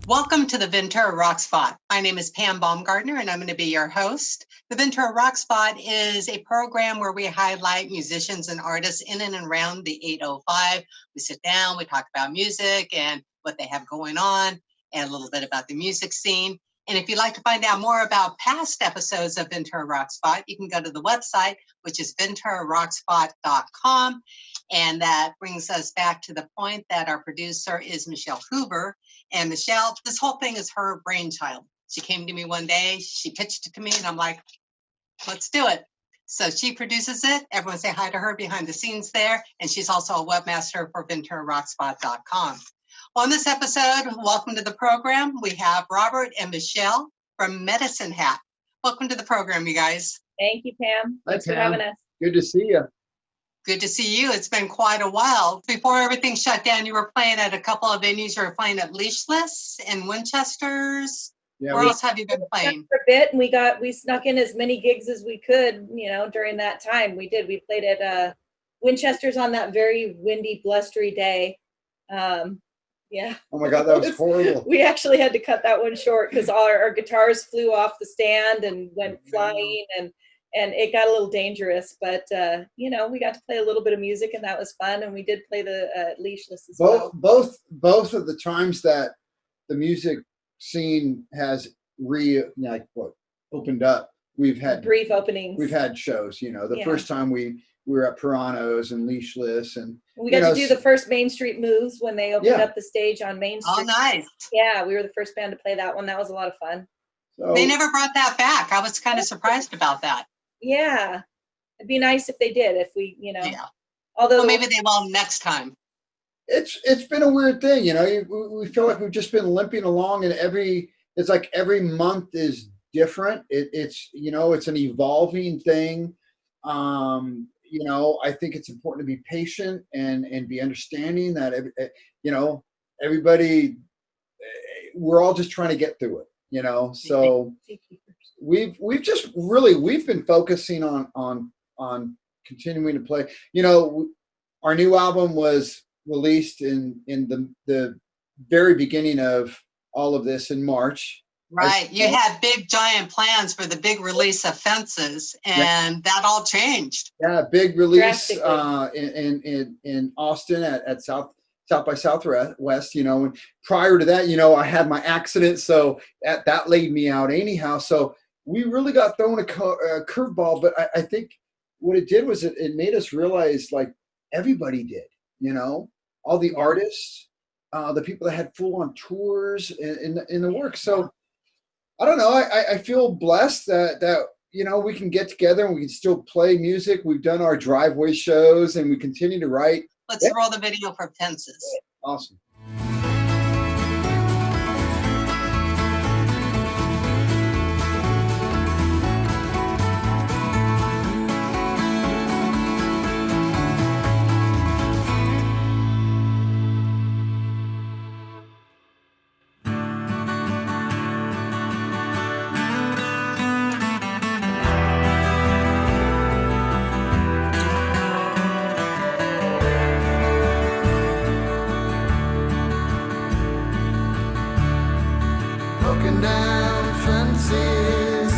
Welcome to the Ventura Rock Spot. My name is Pam Baumgartner, and I'm going to be your host. The Ventura Rock Spot is a program where we highlight musicians and artists in and around the 805. We sit down, we talk about music and what they have going on, and a little bit about the music scene. And if you'd like to find out more about past episodes of Ventura Rock Spot, you can go to the website, which is VenturaRockSpot.com. And that brings us back to the point that our producer is Michelle Hoover. And Michelle, this whole thing is her brainchild. She came to me one day, she pitched it to me, and I'm like, let's do it. So she produces it. Everyone say hi to her behind the scenes there. And she's also a webmaster for VenturaRockSpot.com. Well, on this episode, welcome to the program. We have Robert and Michelle from Medicine Hat. Welcome to the program, you guys. Thank you, Pam. Thanks for having us. Good to see you. Good to see you. It's been quite a while. Before everything shut down, you were playing at a couple of venues. You were playing at Leashless and Winchester's. Yeah, where else have you been playing? For a bit, and we snuck in as many gigs as we could, during that time. We did. We played at Winchester's on that very windy, blustery day. Yeah. Oh my God, that was horrible. We actually had to cut that one short because our guitars flew off the stand and went flying, and it got a little dangerous. But we got to play a little bit of music, and that was fun. And we did play the Leashless as well. Both of the times that the music scene has opened up, we've had brief openings. We've had shows. The first time we were at Pirano's and Leashless, and we got to do the first Main Street Moves when they opened up the stage on Main Street. Oh, nice. Yeah, we were the first band to play that one. That was a lot of fun. So, they never brought that back. I was kind of surprised about that. Yeah, it'd be nice if they did. If we, Yeah. Although maybe they will next time. It's been a weird thing, we feel like we've just been limping along, and it's like every month is different. It's it's an evolving thing. I think it's important to be patient and be understanding that everybody, we're all just trying to get through it. So we've been focusing on continuing to play. Our new album was released in the very beginning of all of this in March. Right. You had big giant plans for the big release of Fences, and that all changed. Yeah, big release in Austin at South by Southwest. And prior to that, I had my accident, so that laid me out anyhow. So we really got thrown a curveball, but I think what it did was it made us realize, like, everybody did, all the artists, the people that had full-on tours in the work. So I don't know. I feel blessed that we can get together and we can still play music. We've done our driveway shows and we continue to write. Let's roll the video for Fences. Awesome. Broken down fences,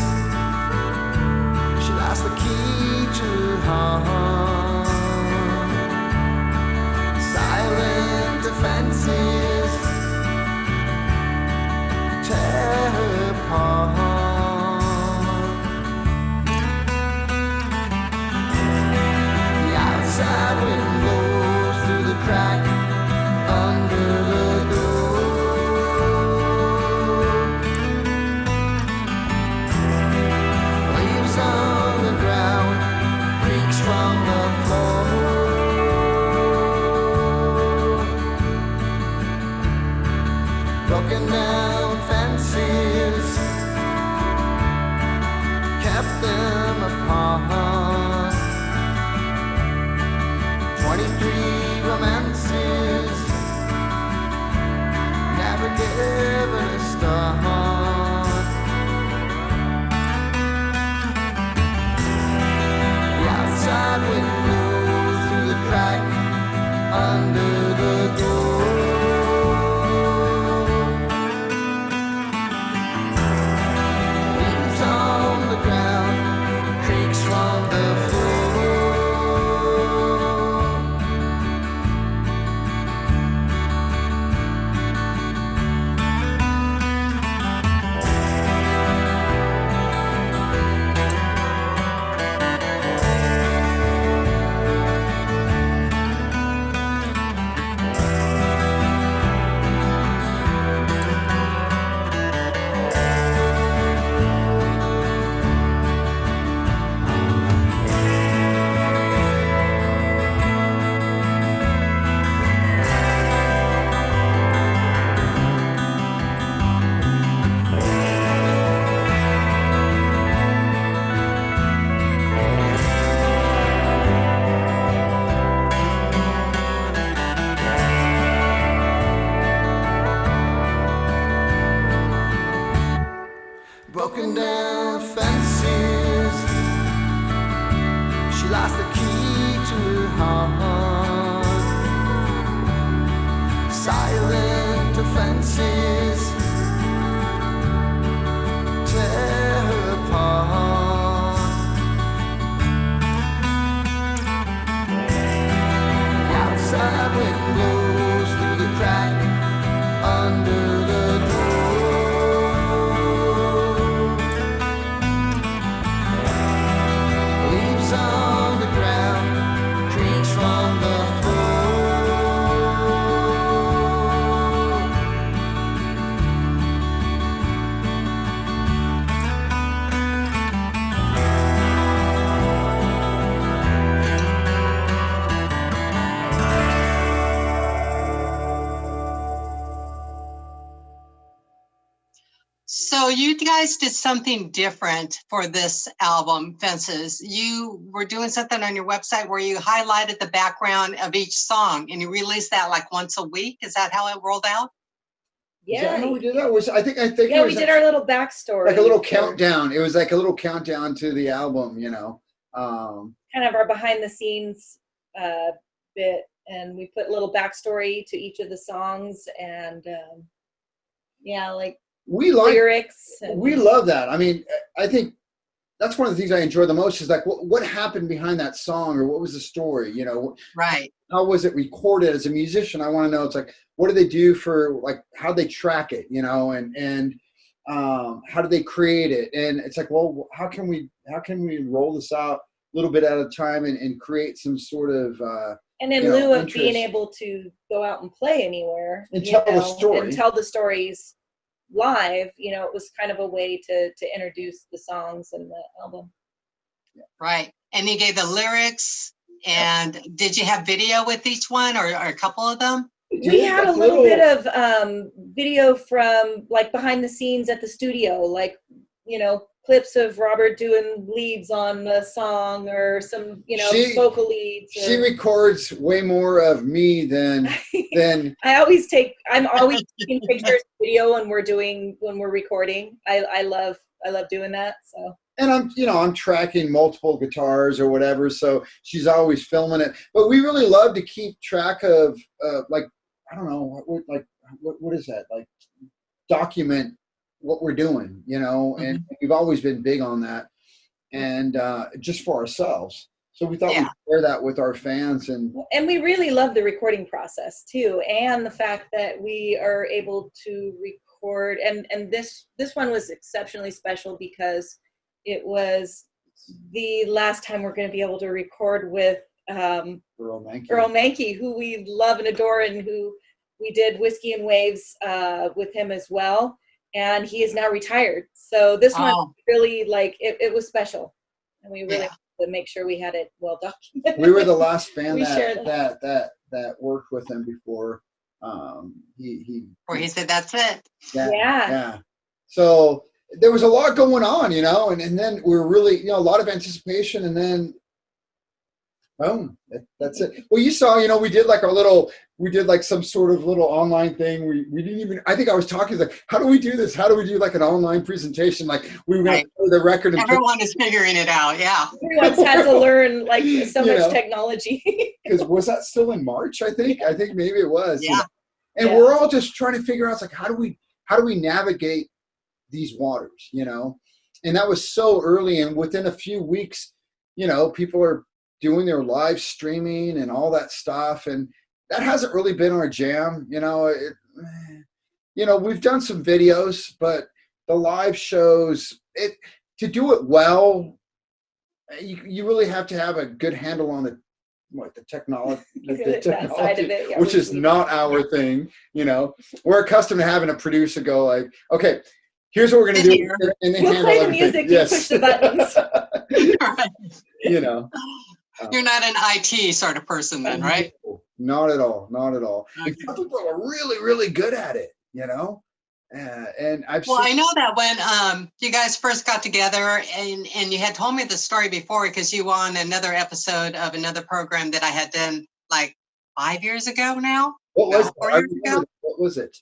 she lost the key to her heart. Silent defenses tear her apart. The outside wind blows through the crack under the door. On the ground, creaks from the floor. Broken down fences kept them apart. 23 romances never given a start. Windows through the crack under the door. lost the key to her heart. Silent offenses tear her apart. Outside wind blows through the crack under the door. Leaves on the ground, creaks from the floor. So you guys did something different for this album, Fences. You were doing something on your website where you highlighted the background of each song and you released that like once a week. Is that how it rolled out? Is that Yeah. how we did that? I think Yeah, it we was did our little backstory. like a little for countdown. It was like a little countdown to the album, you know. kind of our behind the scenes bit, and we put a little backstory to each of the songs, and yeah, like We like lyrics. And we love that. I mean, I think that's one of the things I enjoy the most is like what happened behind that song, or what was the story, you know, Right. how was it recorded? As a musician, I want to know, it's like, what do they do for, like, how they track it, you know, and how do they create it? And it's like, well, how can we roll this out a little bit at a time and create some sort of and in you know, lieu of being interest. able to go out and play anywhere And you tell the know, story. and tell the stories live, you know, it was kind of a way to introduce the songs and the album. Right. And you gave the lyrics. And did you have video with each one, or a couple of them? We had a little bit of video from like behind the scenes at the studio, like, you know, clips of Robert doing leads on a song, or some, you know, vocal leads. She records way more of me than I'm always taking pictures, video when we're recording. I love doing that. So. And I'm tracking multiple guitars or whatever, so she's always filming it. But we really love to keep track of, like, I don't know, what is that? Like, document what we're doing, you know. Mm-hmm. And we've always been big on that, and just for ourselves. So we thought we'd share that with our fans, and we really love the recording process too, and the fact that we are able to record. And this one was exceptionally special because it was the last time we're going to be able to record with Earl Mankey, who we love and adore, and who we did Whiskey and Waves with him as well. And he is now retired. So this one really, like, it was special. And we really wanted to make sure we had it well documented. We were the last band that worked with him before he said that's it. Yeah. So there was a lot going on, you know, and then we're really, you know, a lot of anticipation, and then boom, that's it. Well, you saw, you know, we did like some sort of little online thing. We didn't even, I think I was talking like, how do we do this? How do we do like an online presentation? Like, we were going to play the record. And everyone is figuring it out. Yeah. Everyone's had to learn like so much technology. Because was that still in March? I think maybe it was. Yeah. You know? And we're all just trying to figure out, like, how do we navigate these waters, you know? And that was so early, and within a few weeks, you know, people are doing their live streaming and all that stuff, and that hasn't really been our jam, you know. We've done some videos, but the live shows, to do it well, you really have to have a good handle on the technology, side of it, which is not our thing, you know. We're accustomed to having a producer go like, okay, here's what we're going to do, and then we'll play the music, you push the buttons. Right. You know. You're not an IT sort of person then, right? Not at all. Not at all. Okay. Some people are really, really good at it, you know. And I know that when you guys first got together, and you had told me the story before, because you were on another episode of another program that I had done like 5 years ago now. What was 4 years ago? What was it?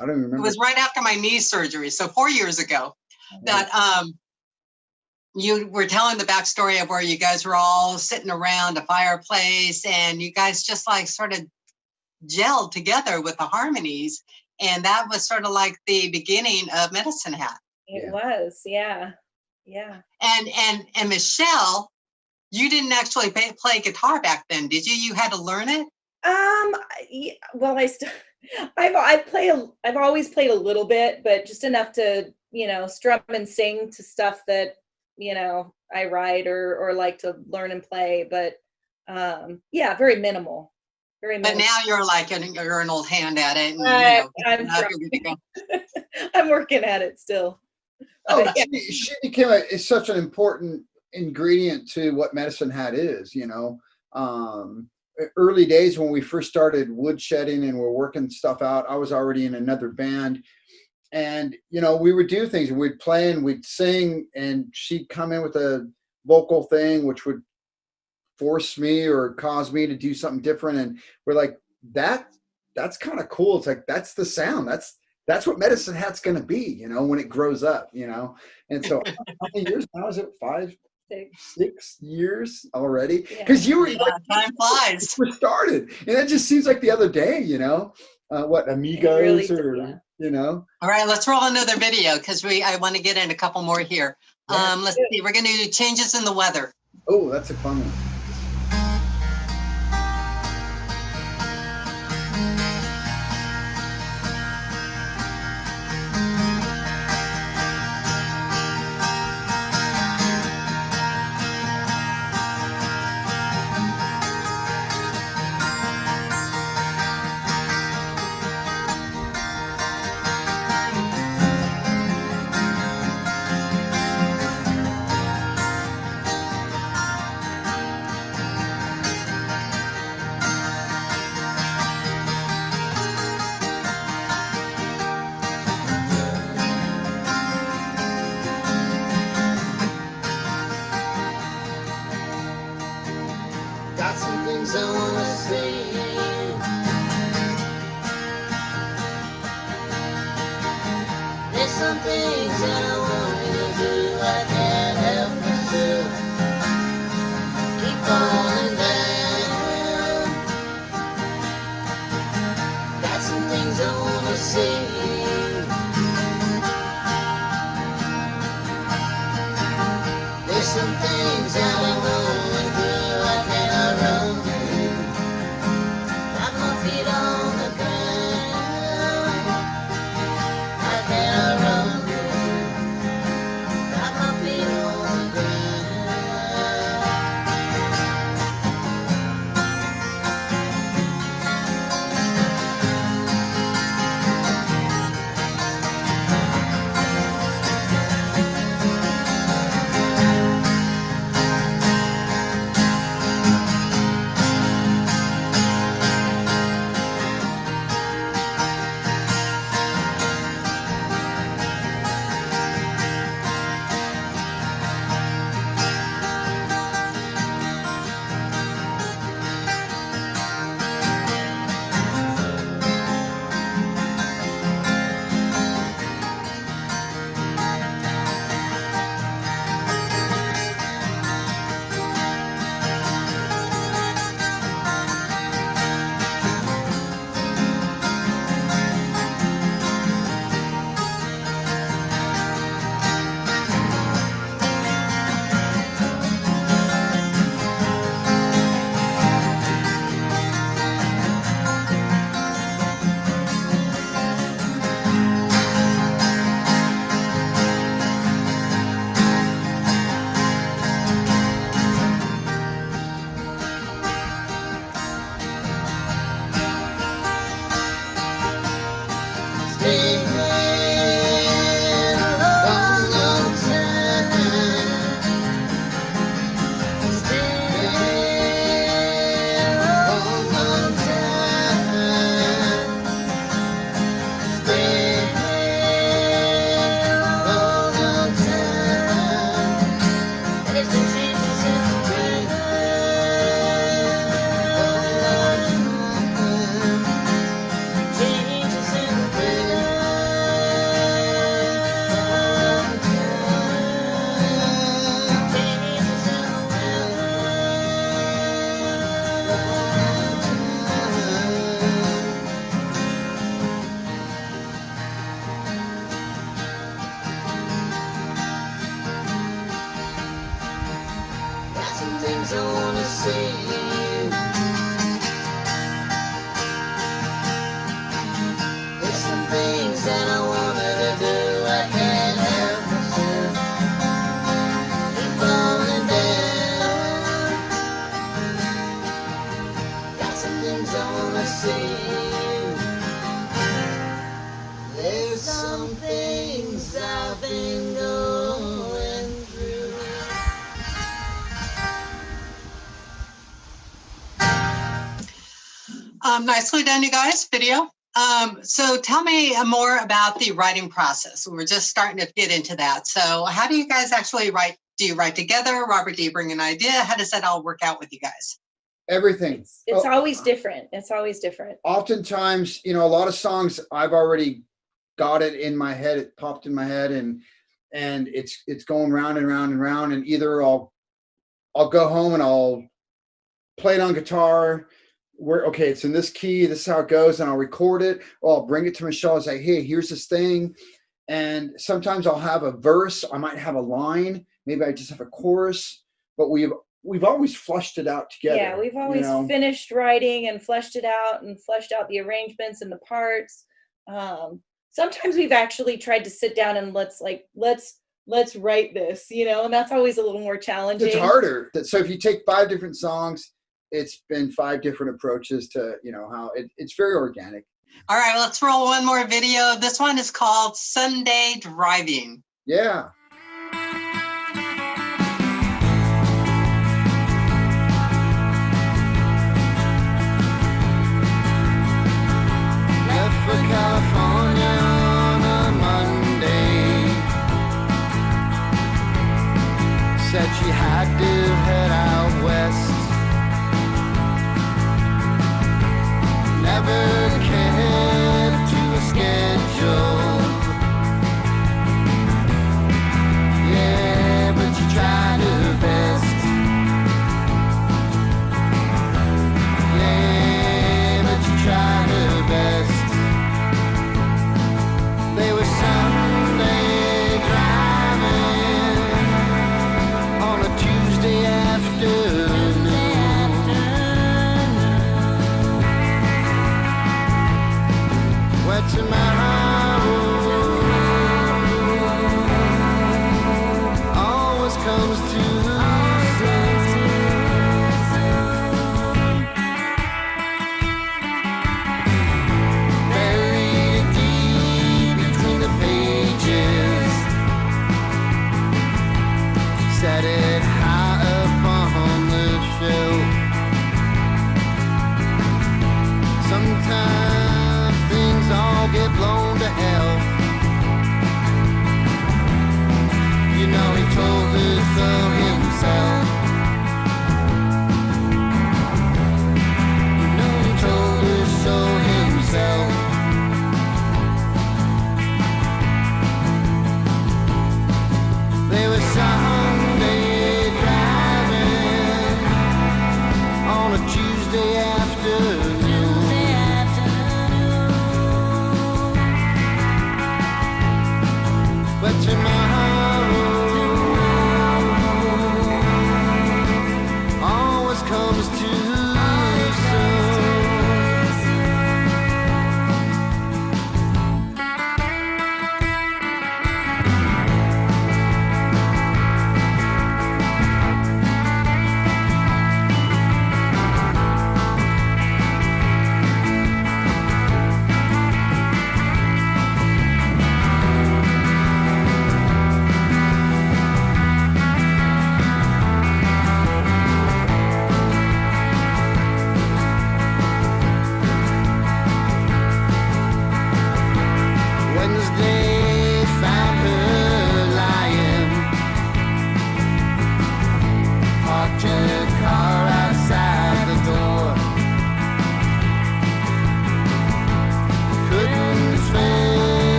I don't remember. It was right after my knee surgery, so 4 years ago. That you were telling the backstory of where you guys were all sitting around a fireplace and you guys just like sort of gelled together with the harmonies. And that was sort of like the beginning of Medicine Hat. It was, yeah. And Michelle, you didn't actually play guitar back then, did you? You had to learn it? Well, I've always played a little bit, but just enough to, strum and sing to stuff that, I write or like to learn and play, but yeah, very minimal. But now you're like, you're an old hand at it. And, I'm working at it still. Oh, yeah. She became such an important ingredient to what Medicine Hat is, early days when we first started woodshedding and we're working stuff out, I was already in another band. And, we would do things, we'd play and we'd sing, and she'd come in with a vocal thing, which would force me or cause me to do something different. And we're like, that's kind of cool. It's like, that's the sound. That's what Medicine Hat's going to be, when it grows up, And so how many years now? Is it 5, 6 years already? Because you were time flies. We started, and that just seems like the other day, what, Amigos really All right, let's roll another video because I want to get in a couple more here. Let's see, we're going to do changes in the weather. Oh, that's a fun one. Got some things I wanna say. There's some things that I want you to do. I can't help myself. Keep falling down. Got some things I wanna say. There's some things that I'm going through. I cannot run through. Got my feet on the ground. I cannot run through. see you. There's some things that I wanted to do, I can't help myself. Keep falling down. Got some things I wanna see you. There's some things I've been going through. Nicely done, you guys, video. So tell me more about the writing process. We're just starting to get into that. So how do you guys actually write? Do you write together? Robert, do you bring an idea? How does that all work out with you guys? Everything. It's always different. It's always different. Oftentimes, you know, a lot of songs I've already got it in my head. It popped in my head, and it's going round and round and round. And either I'll go home and I'll play it on guitar. Okay, it's in this key. This is how it goes, and I'll record it. Or I'll bring it to Michelle and say, "Hey, here's this thing." And sometimes I'll have a verse. I might have a line. Maybe I just have a chorus. But we've always flushed it out together. Yeah, we've always finished writing and fleshed it out and fleshed out the arrangements and the parts. Sometimes we've actually tried to sit down and let's write this, you know, and that's always a little more challenging. It's harder. So if you take 5 different songs, it's been 5 different approaches to, you know, how it's very organic. All right, let's roll one more video. This one is called Sunday Driving. Yeah. Left for California on a Monday. Said she had to head out west. Never kept to a schedule.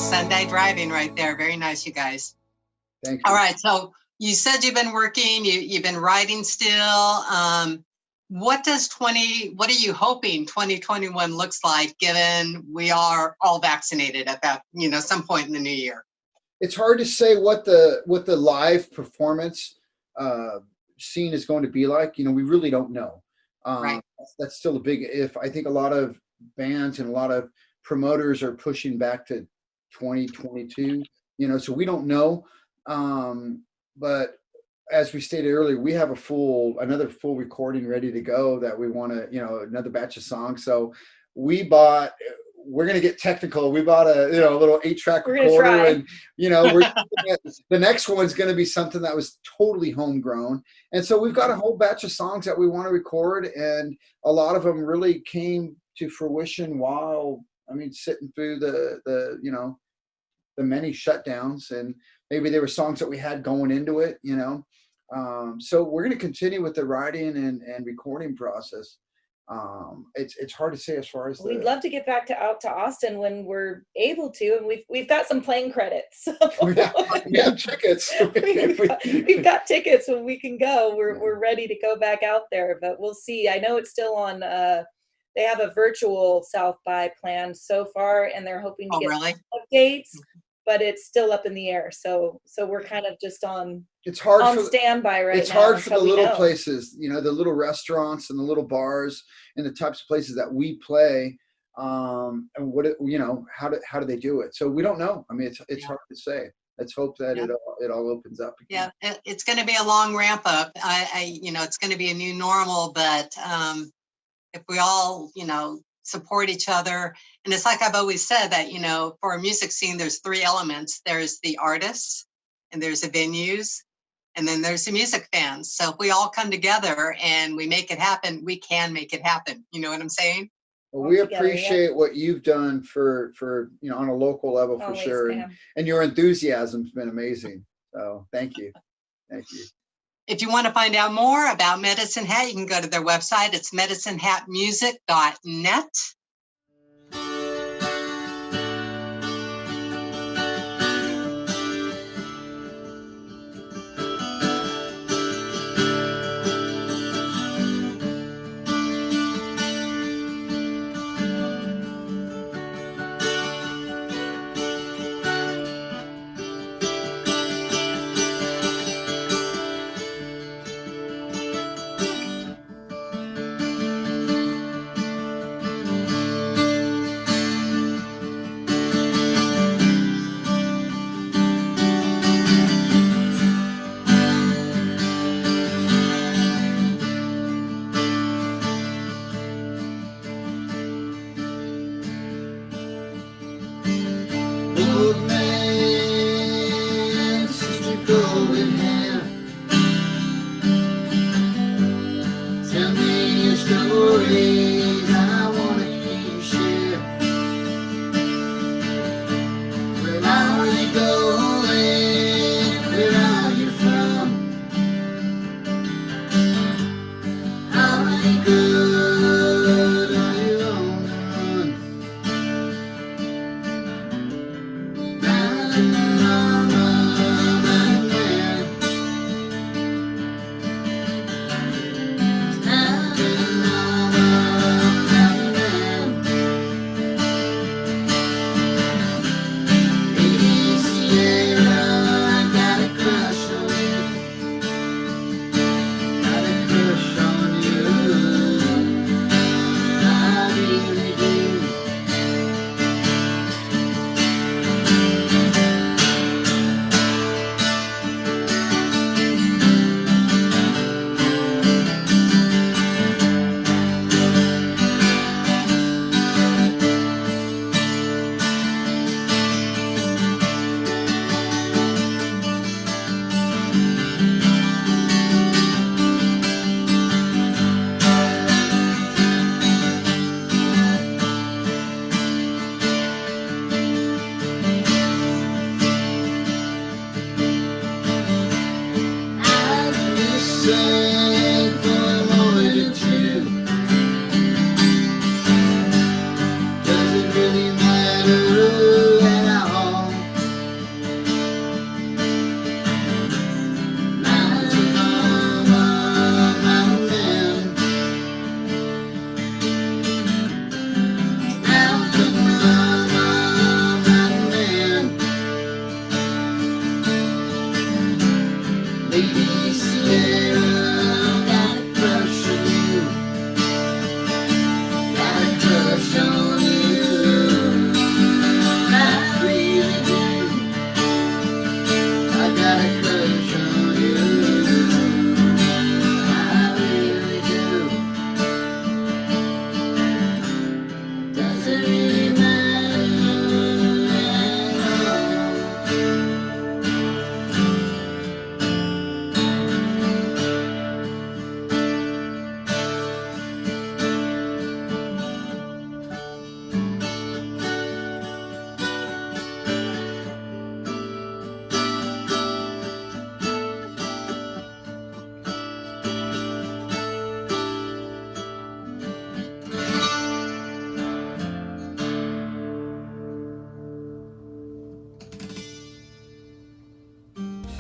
Sunday driving right there. Very nice, you guys. Thank you. All right. So you said you've been working, you've been writing still. What are you hoping 2021 looks like, given we are all vaccinated at that, some point in the new year? It's hard to say what the live performance scene is going to be like. We really don't know. Right. That's still a big if. I think a lot of bands and a lot of promoters are pushing back to 2022. So we don't know. But as we stated earlier, we have another full recording ready to go that we want to, another batch of songs. So we're going to get technical. We bought a little 8-track recorder, and the next one's going to be something that was totally homegrown. And so we've got a whole batch of songs that we want to record, and a lot of them really came to fruition while sitting through the many shutdowns, and maybe there were songs that we had going into it, so we're going to continue with the writing and recording process. It's hard to say as far as we'd love to get back out to Austin when we're able to, and we've got some plane credits. So. we have tickets. we've got tickets when we can go. We're ready to go back out there, but we'll see. I know it's still on. They have a virtual South by planned so far, and they're hoping to get updates, but it's still up in the air. So we're kind of just on. It's hard on standby right now. It's hard for the little places, the little restaurants and the little bars and the types of places that we play. And how do they do it? So we don't know. It's hard to say. Let's hope that it all opens up again. Yeah, it's going to be a long ramp up. It's going to be a new normal, but if we all, support each other, and it's like I've always said that, for a music scene, there's 3 elements. There's the artists, and there's the venues, and then there's the music fans. So if we all come together and we make it happen, we can make it happen. You know what I'm saying? Well, we appreciate what you've done for on a local level for sure, and your enthusiasm's been amazing. So thank you. If you want to find out more about Medicine Hat, you can go to their website. It's medicinehatmusic.net.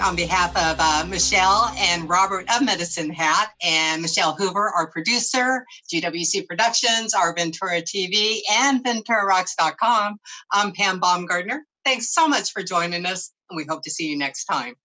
On behalf of Michelle and Robert of Medicine Hat and Michelle Hoover, our producer, GWC Productions, Our Ventura TV, and VenturaRocks.com, I'm Pam Baumgartner. Thanks so much for joining us, and we hope to see you next time.